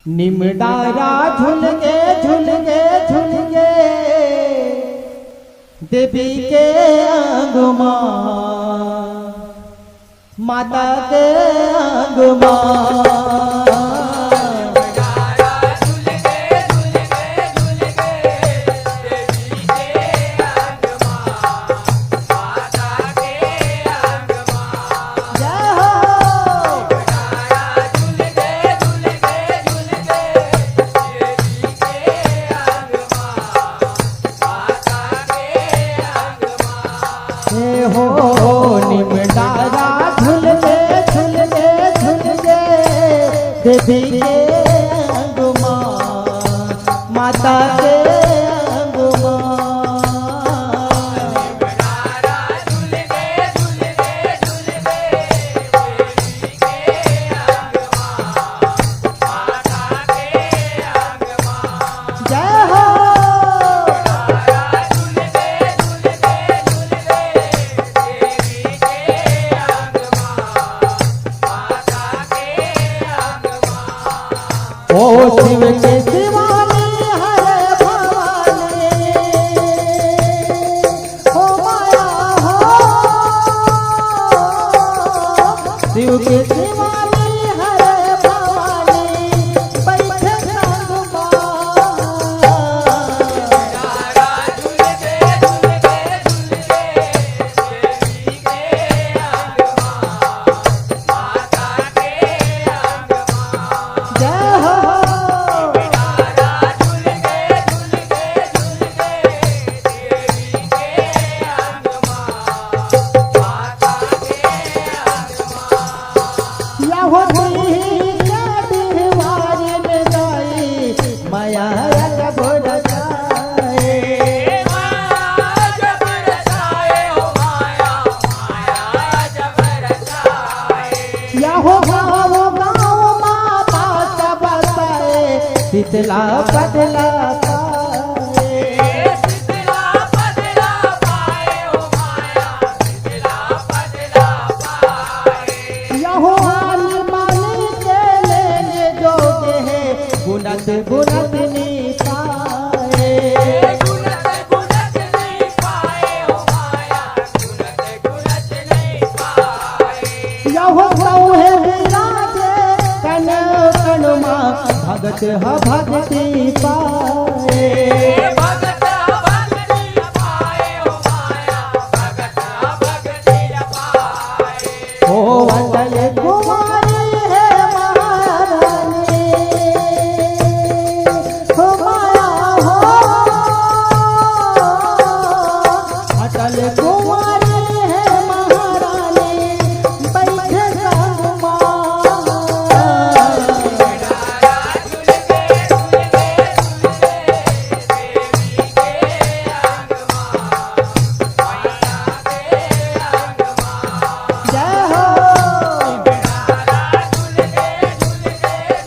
निमडारा झुलगे झुलगे झुलगे देवी के अंगमा माता के अंगमा देवी के अंगमा माता के अंगमा निमडारा झुलगे झुलगे झुलगे देवी के अंगमा माता के अंगमा जय हो निमडारा झुलगे झुलगे झुलगे देवी के अंगमा माता के ओ शिव के शिवानी हरे भवानी हो माया हो शिव के शिवानी हरे भवानी बैठे अंगमा निमडारा झुलगे झुलगे झुलगे देवी के अंगमा माता के अंगमा जय हो निमडारा झुलगे झुलगे झुलगे देवी के अंगमा माता के अंगमा या होती क्या दीवारी में जाई माया का बोल जाए माया जब रचाए हो माया माया जब रचाए या हो गाँव माँ बात बताए शीतला बदला पाए शीतला बदला पाए हो माया शीतला बदला पाए या हो आनी मानी के लेने जोगे है गुनत गुनत नहीं पाए गुनत गुनत नहीं पाए हो माया गुनत गुनत नहीं पाए या हो गौ है विराजे कन कनुमा भगत ह भक्ति पाए भगत भक्ति पाए हो माया भगत भक्ति पाए ओ अटल कुमारी है महारानी हो माया हो अटल कुमारी है महारानी बैठे अंगमा निमडारा झुलगे झुलगे झुलगे देवी के अंगमा माता के अंगमा जय हो निमडारा झुलगे झुलगे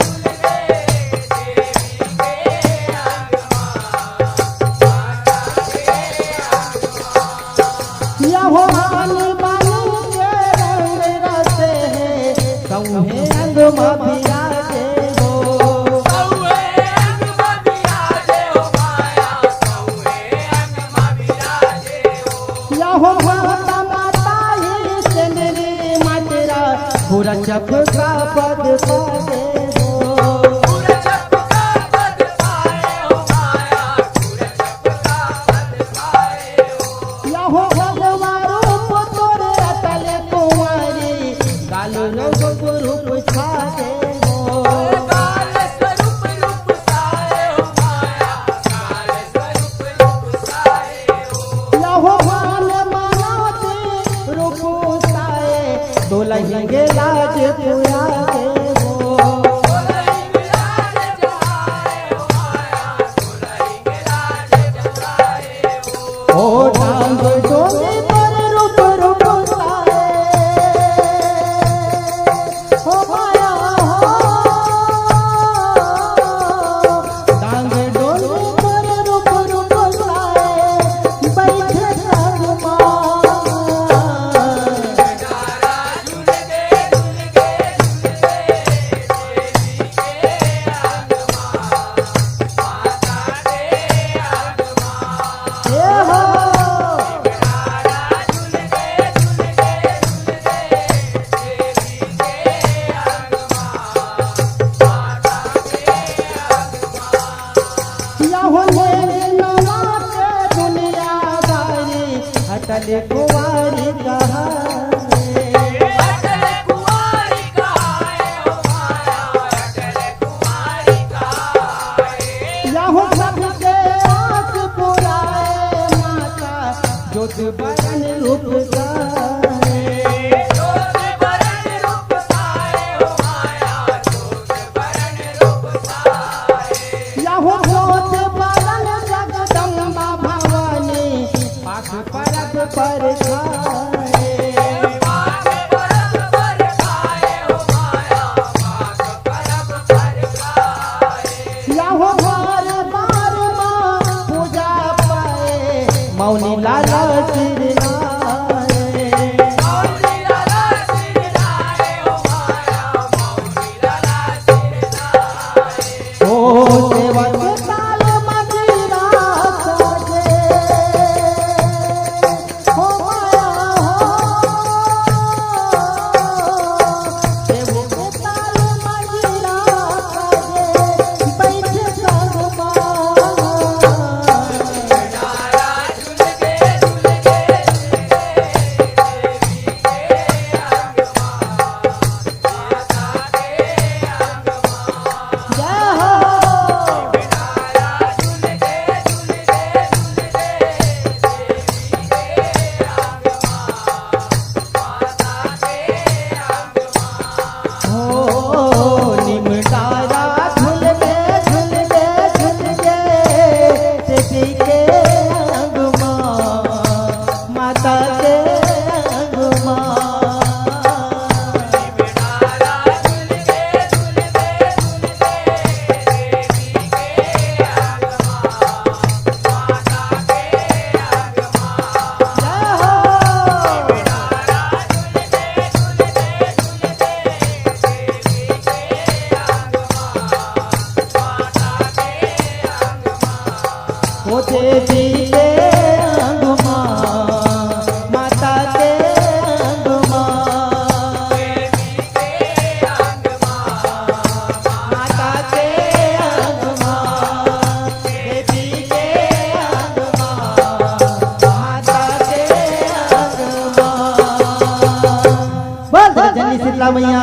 झुलगे देवी के अंगमा माता के अंगमा या हो आनी बानी के रंग रसे है कौहे अंगमा बिराजे हो कौए अंगमा बिराजे हो माया कौए अंगमा बिराजे हो या हो माता माता ही चंद्री मातरा पूरा जप का पद पाए हो पूरा चपका पद पाए हो माया पूरा चपका पद पाए हो या हो भगवा रूप तोरे अतल कुंवारी कालो रूप रूप छाए हो काल स्वरूप रूप साए हो माया काल स्वरूप रूप साए हो या हो मान मानवती रूप साए दुल्हन के लाज पुराए हो अटल कुंवारी कहाए अटल कुंवारी कहाए हो माया अटल कुंवारी कहाए यहूँ सबके आस पुराए माता जोत बरन रूप गाए जोत बरन रूप साए हो माया जोत बरन रूप साए यहूँ जोत बरन जगदम्बा भवानी पाख परब पर खाए पाक परब पर खाए हो माया पाक परब पर खाए यहूँ बार बार माँ पूजा पाए मौनी लाला सिरनाए मौली लाला सिर नाए हो माया मौली लाला सिर नाए ओ सेवक ताल मजीरा साजे हो माया हो सेवक ताल मजीरा साजे बैठ संगमा नारा झुल के देवी के अंगमा माता के अंगमा जय हो नारा झुल के देवी के अंगमा माता के अंगमा हो निमतारा झुल के देवी के अंगमा माता के अंगमा नारा झुल के देवी के अंगमा माता के अंगमा जय हो नारा झुल के देवी के अंगमा माता के अंगमा ओ देवी के अंगमा माता के अंगमा देवी के अंगमा माता के अंगमा देवी के अंगमा माता के अंगमा बोल जनी शीतला मैया